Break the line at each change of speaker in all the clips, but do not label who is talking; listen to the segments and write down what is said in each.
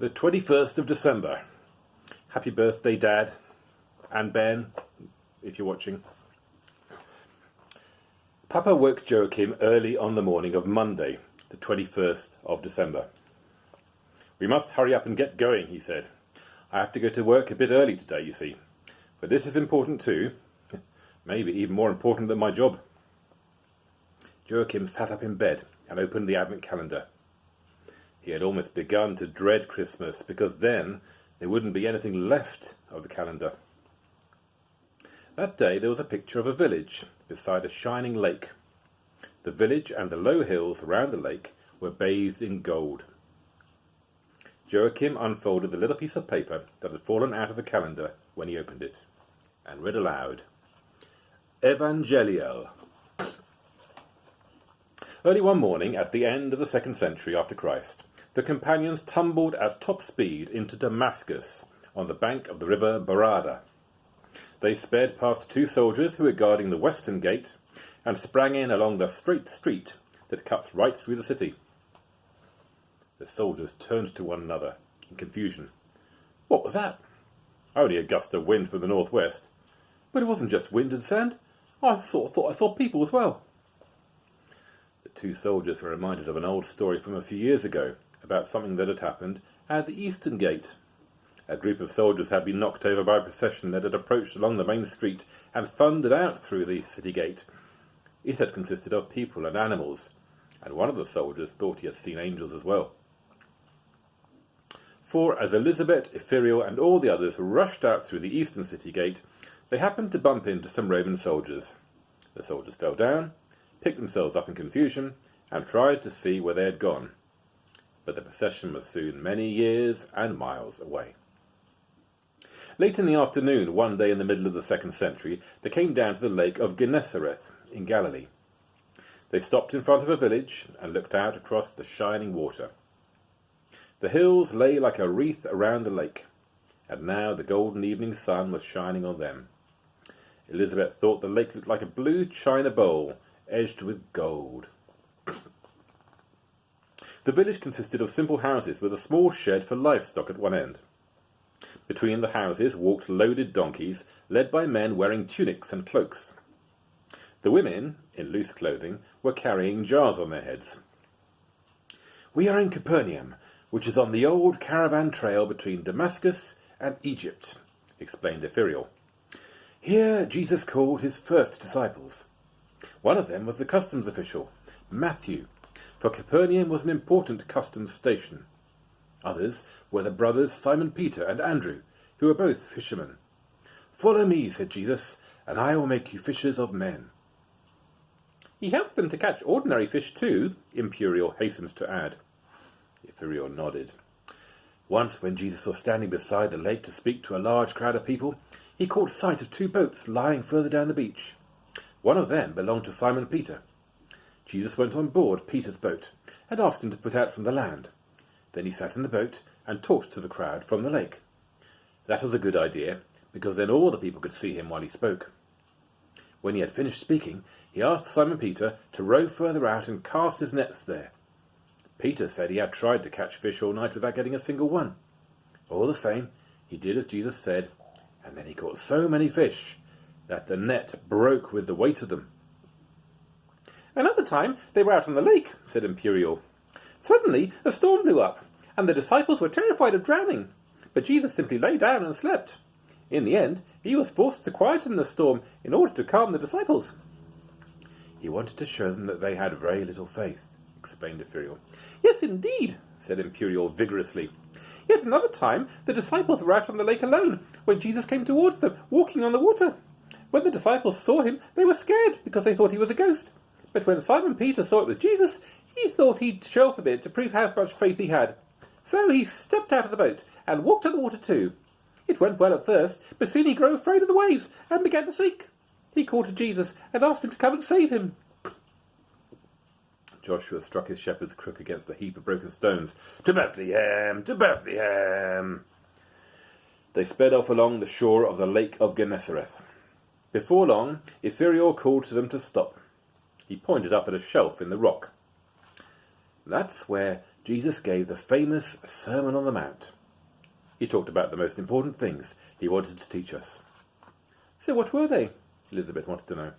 The 21st of December. Happy birthday, Dad and Ben, if you're watching. Papa woke Joachim early on the morning of Monday, the 21st of December. "We must hurry up and get going," he said. "I have to go to work a bit early today, you see. But this is important too. Maybe even more important than my job." Joachim sat up in bed and opened the Advent calendar. He had almost begun to dread Christmas, because then there wouldn't be anything left of the calendar. That day there was a picture of a village beside a shining lake. The village and the low hills around the lake were bathed in gold. Joachim unfolded the little piece of paper that had fallen out of the calendar when he opened it, and read aloud, "Evangelial." Early one morning, at the end of the 2nd century after Christ, the companions tumbled at top speed into Damascus on the bank of the river Gaarder. They sped past 2 soldiers who were guarding the western gate and sprang in along the straight street that cuts right through the city. The soldiers turned to one another in confusion. What was that? Only a gust of wind from the northwest. But it wasn't just wind and sand. I thought I saw people as well. The 2 soldiers were reminded of an old story from a few years ago about something that had happened at the eastern gate. A group of soldiers had been knocked over by a procession that had approached along the main street and thundered out through the city gate. It had consisted of people and animals, and one of the soldiers thought he had seen angels as well. For as Elizabeth, Ephriel, and all the others rushed out through the eastern city gate, they happened to bump into some Roman soldiers. The soldiers fell down, picked themselves up in confusion, and tried to see where they had gone. But the procession was soon many years and miles away. Late in the afternoon, one day in the middle of the 2nd century, they came down to the lake of Gennesareth in Galilee. They stopped in front of a village and looked out across the shining water. The hills lay like a wreath around the lake, and now the golden evening sun was shining on them. Elizabeth thought the lake looked like a blue china bowl edged with gold. The village consisted of simple houses with a small shed for livestock at one end. Between the houses walked loaded donkeys, led by men wearing tunics and cloaks. The women, in loose clothing, were carrying jars on their heads. "We are in Capernaum, which is on the old caravan trail between Damascus and Egypt," explained Ephriel. "Here Jesus called his first disciples. One of them was the customs official, Matthew, for Capernaum was an important customs station. Others were the brothers Simon Peter and Andrew, who were both fishermen. 'Follow me,' said Jesus, 'and I will make you fishers of men.'" "He helped them to catch ordinary fish too," Ephriel hastened to add. Ephriel nodded. "Once when Jesus was standing beside the lake to speak to a large crowd of people, he caught sight of 2 boats lying further down the beach. One of them belonged to Simon Peter. Jesus went on board Peter's boat and asked him to put out from the land. Then he sat in the boat and talked to the crowd from the lake. That was a good idea, because then all the people could see him while he spoke. When he had finished speaking, he asked Simon Peter to row further out and cast his nets there. Peter said he had tried to catch fish all night without getting a single one. All the same, he did as Jesus said, and then he caught so many fish that the net broke with the weight of them." "Another time they were out on the lake," said Ephriel. "Suddenly a storm blew up, and the disciples were terrified of drowning. But Jesus simply lay down and slept. In the end, he was forced to quieten the storm in order to calm the disciples." "He wanted to show them that they had very little faith," explained Ephriel. "Yes, indeed," said Ephriel vigorously. "Yet another time the disciples were out on the lake alone, when Jesus came towards them, walking on the water. When the disciples saw him, they were scared, because they thought he was a ghost. But when Simon Peter saw it was Jesus, he thought he'd show off a bit to prove how much faith he had. So he stepped out of the boat and walked on the water too. It went well at first, but soon he grew afraid of the waves and began to sink. He called to Jesus and asked him to come and save him." Joshua struck his shepherd's crook against a heap of broken stones. "To Bethlehem! To Bethlehem!" They sped off along the shore of the lake of Gennesareth. Before long, Ephriel called to them to stop. He pointed up at a shelf in the rock. "That's where Jesus gave the famous Sermon on the Mount. He talked about the most important things he wanted to teach us. So what were they? Elizabeth wanted to know.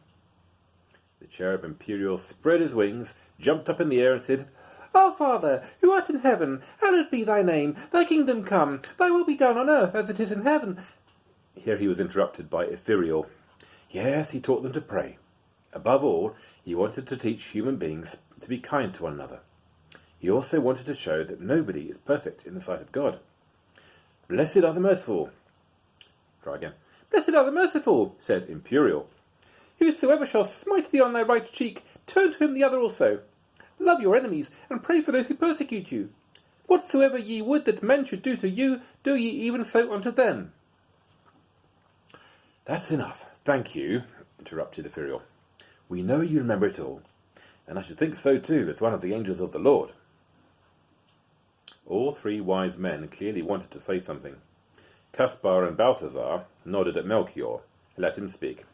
The cherub imperial spread his wings, jumped up in the air and said, Our Father, who art in heaven, hallowed be thy name. Thy kingdom come, thy will be done on earth as it is in heaven. Here he was interrupted by Ithuriel. Yes, he taught them to pray. Above all, he wanted to teach human beings to be kind to one another. He also wanted to show that nobody is perfect in the sight of God. Blessed are the merciful. Try again. Blessed are the merciful, said Imperial. Whosoever shall smite thee on thy right cheek, turn to him the other also. Love your enemies, and pray for those who persecute you. Whatsoever ye would that men should do to you, do ye even so unto them. That's enough, thank you, interrupted Ithuriel. We know you remember it all, and I should think so too, as one of the angels of the Lord. All three wise men clearly wanted to say something. Caspar and Balthazar nodded at Melchior and let him speak.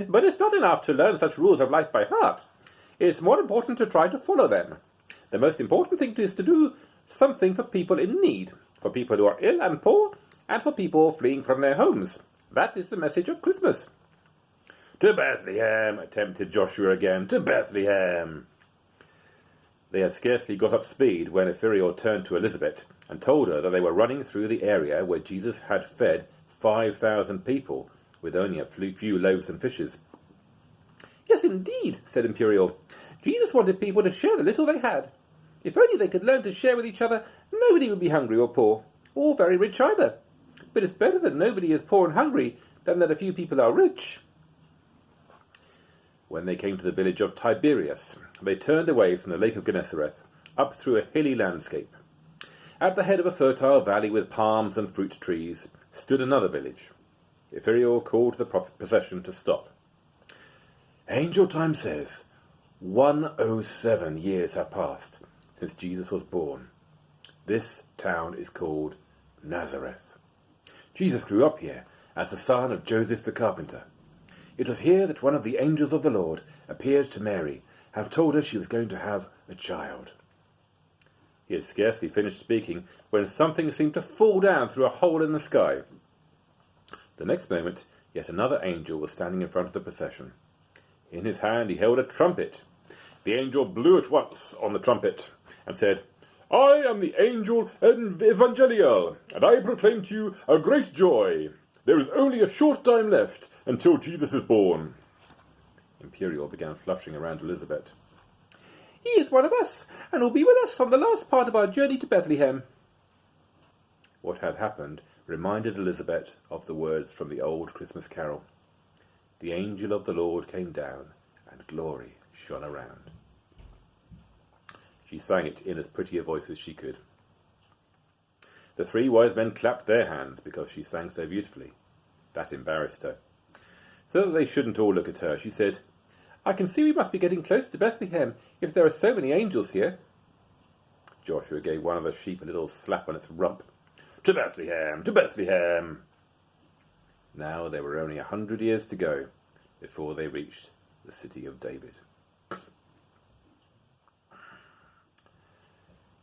But it's not enough to learn such rules of life by heart. It's more important to try to follow them. The most important thing is to do something for people in need, for people who are ill and poor, and for people fleeing from their homes. That is the message of Christmas. To Bethlehem, attempted Joshua again. To Bethlehem. They had scarcely got up speed when Ithuriel turned to Elizabeth and told her that they were running through the area where Jesus had fed 5,000 people with only a few loaves and fishes. Yes, indeed, said Imperial. Jesus wanted people to share the little they had. If only they could learn to share with each other, nobody would be hungry or poor, or very rich either. But it's better that nobody is poor and hungry than that a few people are rich. When they came to the village of Tiberias, they turned away from the Lake of Gennesareth, up through a hilly landscape. At the head of a fertile valley with palms and fruit trees stood another village. Ithuriel called the procession to stop. Angel time says 107 years have passed since Jesus was born. This town is called Nazareth. Jesus grew up here as the son of Joseph the carpenter. It was here that one of the angels of the Lord appeared to Mary and told her she was going to have a child. He had scarcely finished speaking when something seemed to fall down through a hole in the sky. The next moment, yet another angel was standing in front of the procession. In his hand he held a trumpet. The angel blew at once on the trumpet and said, I am the angel Evangelial, and I proclaim to you a great joy. There is only a short time left until Jesus is born. Imperial began fluttering around Elizabeth. He is one of us, and will be with us from the last part of our journey to Bethlehem. What had happened reminded Elizabeth of the words from the old Christmas carol. The angel of the Lord came down, and glory shone around. She sang it in as pretty a voice as she could. The three wise men clapped their hands because she sang so beautifully. That embarrassed her. So that they shouldn't all look at her, she said, I can see we must be getting close to Bethlehem if there are so many angels here. Joshua gave one of the sheep a little slap on its rump. To Bethlehem! To Bethlehem! Now there were only 100 years to go before they reached the city of David.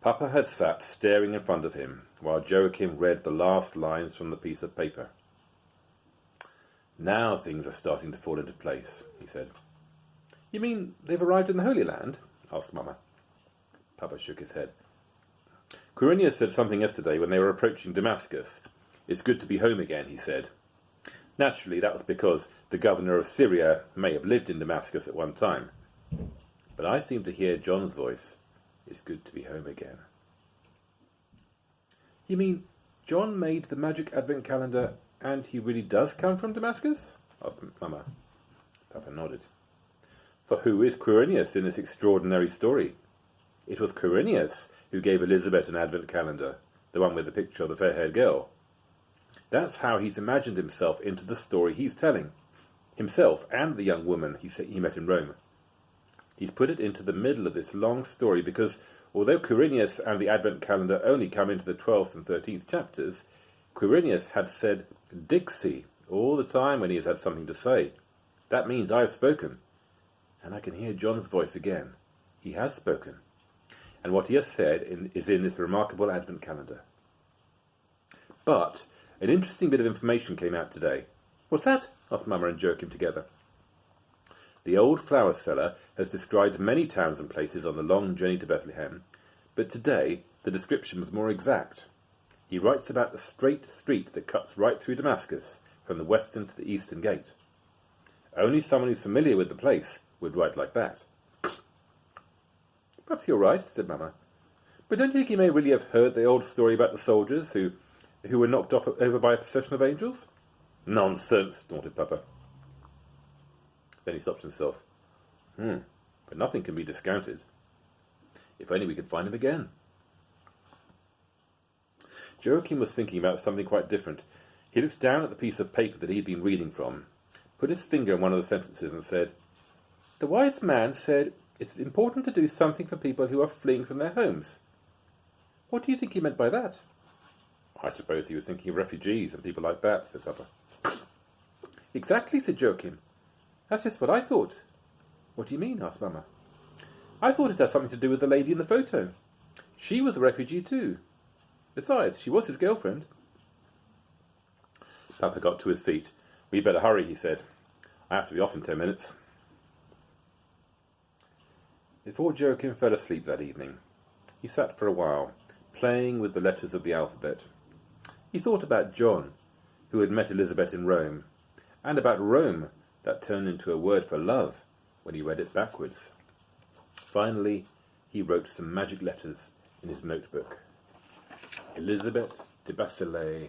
Papa had sat staring in front of him while Joachim read the last lines from the piece of paper. Now things are starting to fall into place, he said. You mean they've arrived in the Holy Land? Asked Mama. Papa shook his head. Quirinius said something yesterday when they were approaching Damascus. It's good to be home again, he said. Naturally, that was because the governor of Syria may have lived in Damascus at one time. But I seem to hear John's voice. It's good to be home again. You mean John made the magic advent calendar and he really does come from Damascus? Asked Mama. Papa nodded. For who is Quirinius in this extraordinary story? It was Quirinius who gave Elizabeth an advent calendar, the one with the picture of the fair-haired girl. That's how he's imagined himself into the story he's telling. Himself and the young woman he met in Rome. He's put it into the middle of this long story because, although Quirinius and the advent calendar only come into the 12th and 13th chapters, Quirinius had said Dixie all the time when he has had something to say. That means I've spoken. And I can hear John's voice again. He has spoken. and what he has said is in this remarkable Advent calendar. But an interesting bit of information came out today. What's that? Asked Mama and Joachim together. The old flower seller has described many towns and places on the long journey to Bethlehem, but today the description was more exact. He writes about the straight street that cuts right through Damascus, from the western to the eastern gate. Only someone who's familiar with the place would write like that. Perhaps you're right, said Mama. But don't you think he may really have heard the old story about the soldiers who were knocked over by a procession of angels? Nonsense, snorted Papa. Then he stopped himself. But nothing can be discounted. If only we could find him again. Joachim was thinking about something quite different. He looked down at the piece of paper that he had been reading from, put his finger on one of the sentences and said, "The wise man said it's important to do something for people who are fleeing from their homes. What do you think he meant by that?" "I suppose he was thinking of refugees and people like that," said Papa. "Exactly," said Joachim. "That's just what I thought." "What do you mean?" asked Mama. "I thought it had something to do with the lady in the photo. She was a refugee too. Besides, she was his girlfriend." Papa got to his feet. "We'd better hurry," he said. "I have to be off in 10 minutes. Before Joachim fell asleep that evening, he sat for a while, playing with the letters of the alphabet. He thought about John, who had met Elizabeth in Rome, and about Rome, that turned into a word for love when he read it backwards. Finally, he wrote some magic letters in his notebook. Elizabeth de Basile,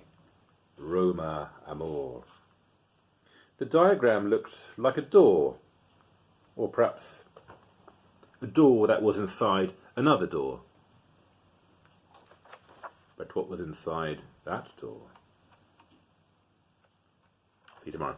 Roma amor. The diagram looked like a door, or perhaps a door that was inside another door. But what was inside that door? See you tomorrow.